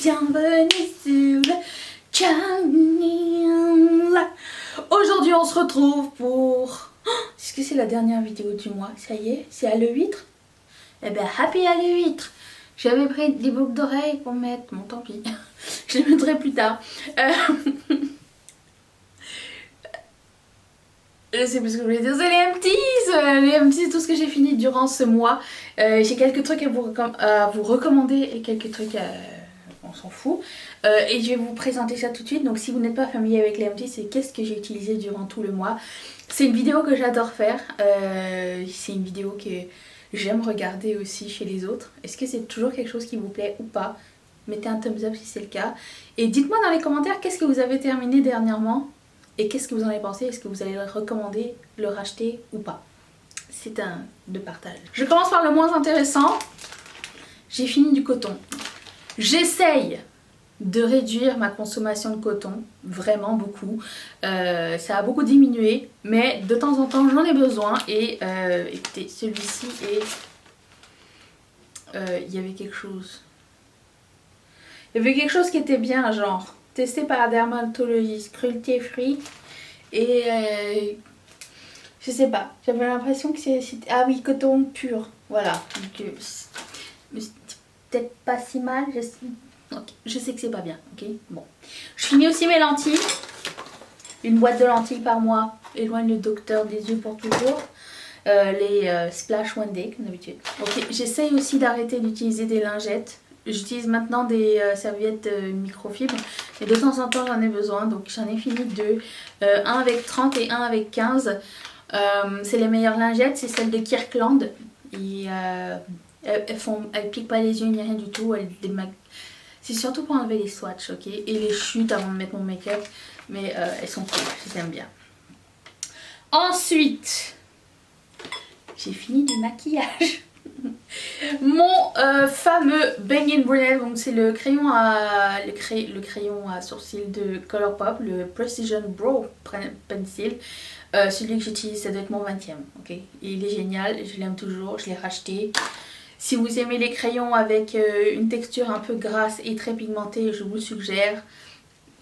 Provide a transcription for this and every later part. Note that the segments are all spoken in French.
bienvenue sur le channel. Aujourd'hui on se retrouve pour... Est-ce que c'est la dernière vidéo du mois? Ça y est, c'est à le 8. Eh ben happy à le 8. J'avais pris des boucles d'oreilles pour mettre, bon tant pis, je les mettrai plus tard. Je sais plus ce que je voulais dire, c'est les empties. Les empties, c'est tout ce que j'ai fini durant ce mois. J'ai quelques trucs à vous recommander et quelques trucs on s'en fout. Et je vais vous présenter ça tout de suite. Donc si vous n'êtes pas familier avec les empties, c'est qu'est-ce que j'ai utilisé durant tout le mois. C'est une vidéo que j'adore faire. C'est une vidéo que j'aime regarder aussi chez les autres. Est-ce que c'est toujours quelque chose qui vous plaît ou pas? Mettez un thumbs up si c'est le cas. Et dites-moi dans les commentaires qu'est-ce que vous avez terminé dernièrement. Et qu'est-ce que vous en avez pensé? Est-ce que vous allez le recommander, le racheter ou pas? C'est un de partage. Je commence par le moins intéressant. J'ai fini du coton. J'essaye de réduire ma consommation de coton. Vraiment beaucoup. Ça a beaucoup diminué. Mais de temps en temps j'en ai besoin. Et écoutez, celui-ci est... il y avait quelque chose. Il y avait quelque chose qui était bien, genre... testé par un dermatologiste, cruelty free, et je sais pas, j'avais l'impression que c'était... Ah oui, coton pur, voilà, donc c'est peut-être pas si mal, je sais que c'est pas bien, ok, bon. Je finis aussi mes lentilles, une boîte de lentilles par mois, éloigne le docteur des yeux pour toujours. Les Splash One Day comme d'habitude. Ok, j'essaye aussi d'arrêter d'utiliser des lingettes. J'utilise maintenant des serviettes microfibres et de temps en temps j'en ai besoin, donc j'en ai fini deux, un avec 30 et un avec 15. C'est les meilleures lingettes, c'est celles de Kirkland et elles piquent pas les yeux ni rien du tout, c'est surtout pour enlever les swatchs, ok, et les chutes avant de mettre mon make-up, mais elles sont cool, je les aime bien. Ensuite, j'ai fini du maquillage. Mon fameux Bang & Brunette, donc c'est le crayon à sourcils de Colourpop, le Precision Brow Pencil. Celui que j'utilise, ça doit être mon 20e, ok. Il est génial, je l'aime toujours, je l'ai racheté. Si vous aimez les crayons avec une texture un peu grasse et très pigmentée, je vous le suggère.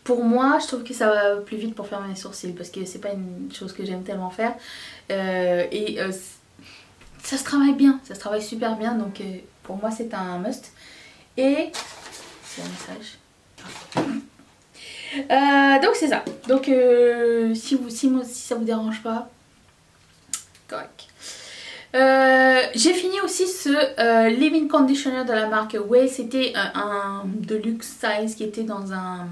Pour moi, je trouve que ça va plus vite pour faire mes sourcils parce que c'est pas une chose que j'aime tellement faire. Ça se travaille bien, ça se travaille super bien, donc pour moi c'est un must. Et c'est un message. Donc c'est ça. Donc si ça vous dérange pas, correct. J'ai fini aussi ce Leave-In Conditioner de la marque Way. C'était un deluxe size qui était dans un...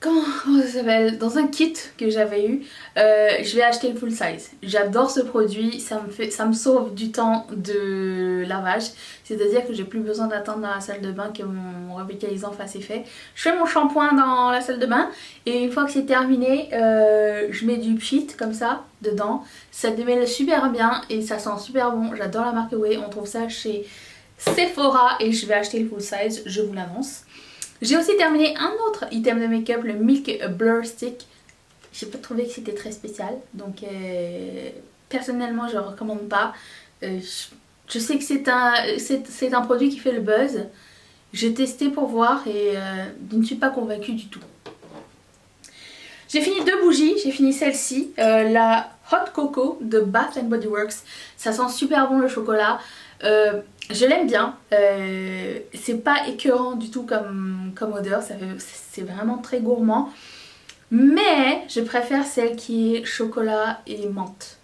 Comment ça s'appelle? Dans un kit que j'avais eu. Je vais acheter le full size. J'adore ce produit, ça me sauve du temps de lavage. C'est-à-dire que j'ai plus besoin d'attendre dans la salle de bain que mon revitalisant fasse effet. Je fais mon shampoing dans la salle de bain et une fois que c'est terminé, je mets du pchit comme ça dedans. Ça démêle super bien et ça sent super bon. J'adore la marque Way, on trouve ça chez Sephora et je vais acheter le full size, je vous l'annonce. J'ai aussi terminé un autre item de make-up, le Milk Blur Stick. J'ai pas trouvé que c'était très spécial, donc personnellement je ne recommande pas. Je sais que c'est un produit qui fait le buzz. J'ai testé pour voir et je ne suis pas convaincue du tout. J'ai fini deux bougies, j'ai fini celle-ci, la Hot Cocoa de Bath & Body Works. Ça sent super bon le chocolat. Je l'aime bien, c'est pas écœurant du tout comme odeur, c'est vraiment très gourmand. Mais je préfère celle qui est chocolat et menthe.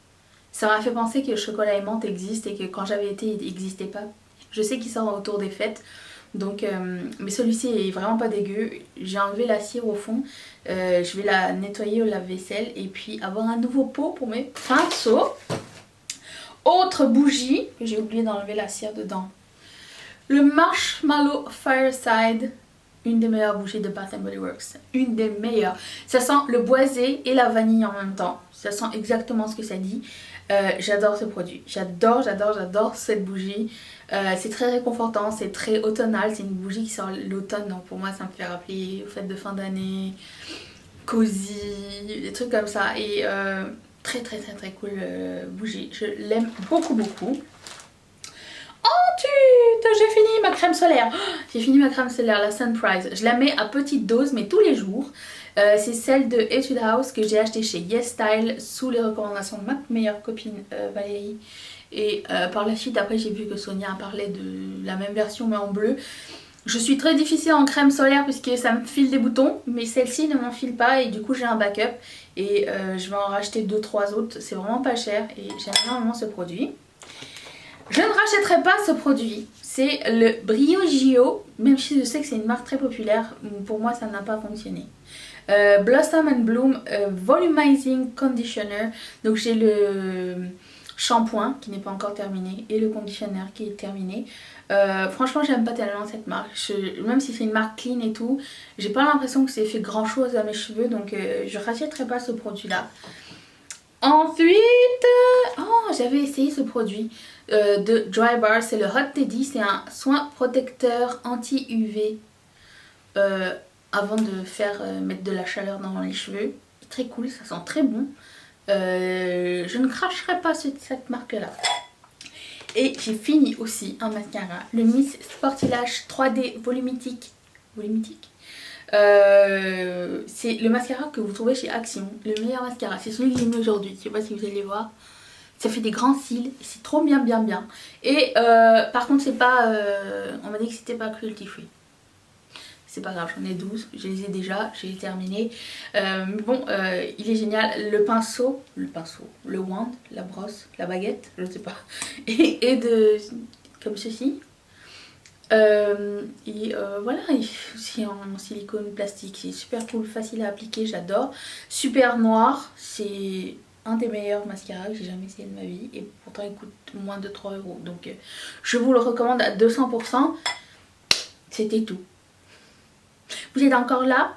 Ça m'a fait penser que le chocolat et menthe existe et que quand j'avais été il n'existait pas. Je sais qu'il sort autour des fêtes, donc, mais celui-ci est vraiment pas dégueu. J'ai enlevé la cire au fond, je vais la nettoyer au lave-vaisselle et puis avoir un nouveau pot pour mes pinceaux. Autre bougie, que j'ai oublié d'enlever la cire dedans. Le Marshmallow Fireside, une des meilleures bougies de Bath & Body Works. Une des meilleures. Ça sent le boisé et la vanille en même temps. Ça sent exactement ce que ça dit. J'adore ce produit. J'adore cette bougie. C'est très réconfortant, c'est très automnal. C'est une bougie qui sort l'automne, donc pour moi ça me fait rappeler aux fêtes de fin d'année, cosy, des trucs comme ça. Et très cool bougie. Je l'aime beaucoup. Ensuite, j'ai fini ma crème crème solaire. Oh, j'ai fini ma crème solaire, la Sunprise. Je la mets à petite dose mais tous les jours. C'est celle de Etude House que j'ai achetée chez Yes Style sous les recommandations de ma meilleure copine Valérie. Et par la suite après j'ai vu que Sonia parlait de la même version mais en bleu. Je suis très difficile en crème solaire puisque ça me file des boutons, mais celle-ci ne m'en file pas et du coup j'ai un backup et je vais en racheter 2-3 autres, c'est vraiment pas cher et j'aime énormément ce produit. Je ne rachèterai pas ce produit, c'est le Briogeo, même si je sais que c'est une marque très populaire, pour moi ça n'a pas fonctionné. Blossom and Bloom Volumizing Conditioner, donc j'ai le shampoing qui n'est pas encore terminé et le conditioner qui est terminé. Franchement j'aime pas tellement cette marque, même si c'est une marque clean et tout, j'ai pas l'impression que c'est fait grand chose à mes cheveux, donc je rachèterai pas ce produit là. Ensuite, oh, j'avais essayé ce produit de Dry Bar, c'est le Hot Teddy, c'est un soin protecteur anti-UV avant de faire mettre de la chaleur dans les cheveux. Très cool, ça sent très bon. Je ne cracherai pas cette marque là. Et j'ai fini aussi un mascara, le Miss Sporty-Lash 3D Volumitique. C'est le mascara que vous trouvez chez Action, le meilleur mascara, c'est celui que j'ai mis aujourd'hui, je sais pas si vous allez voir. Ça fait des grands cils, c'est trop bien. Et par contre c'est pas, on m'a dit que c'était pas cruelty free. C'est pas grave, j'en ai 12, je les ai déjà, j'ai terminé. Mais bon, il est génial. Le pinceau, le wand, la brosse, la baguette, je sais pas. Et de comme ceci. Voilà, c'est en silicone plastique, c'est super cool, facile à appliquer, j'adore. Super noir, c'est un des meilleurs mascaras que j'ai jamais essayé de ma vie et pourtant il coûte moins de 3 €. Donc je vous le recommande à 200%. C'était tout. Vous êtes encore là?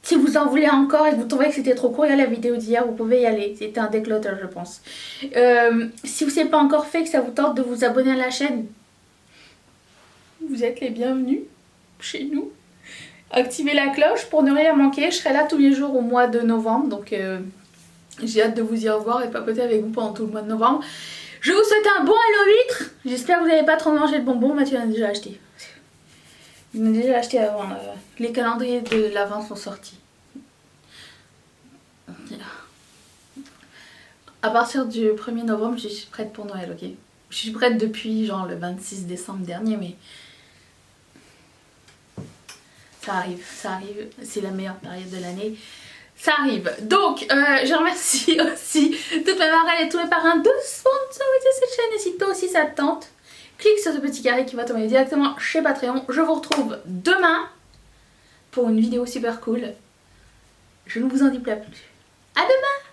Si vous en voulez encore et que vous trouvez que c'était trop court, il y a la vidéo d'hier, vous pouvez y aller. C'était un déclutter je pense. Si vous n'avez pas encore fait, que ça vous tente de vous abonner à la chaîne, vous êtes les bienvenus chez nous. Activez la cloche pour ne rien manquer. Je serai là tous les jours au mois de novembre. Donc j'ai hâte de vous y revoir et papoter avec vous pendant tout le mois de novembre. Je vous souhaite un bon Halo 8. J'espère que vous n'avez pas trop mangé de bonbons. Mathieu en a déjà acheté. Il en a déjà acheté avant. Les calendriers de l'Avent sont sortis. À partir du 1er novembre, je suis prête pour Noël, ok? Je suis prête depuis genre le 26 décembre dernier, mais ça arrive, c'est la meilleure période de l'année, ça arrive. Donc je remercie aussi toutes mes marraines et tous mes parrains de sponsoriser cette chaîne, et si toi aussi ça te tente, clique sur ce petit carré qui va t'envoyer directement chez Patreon. Je vous retrouve demain pour une vidéo super cool, je ne vous en dis pas plus. À demain!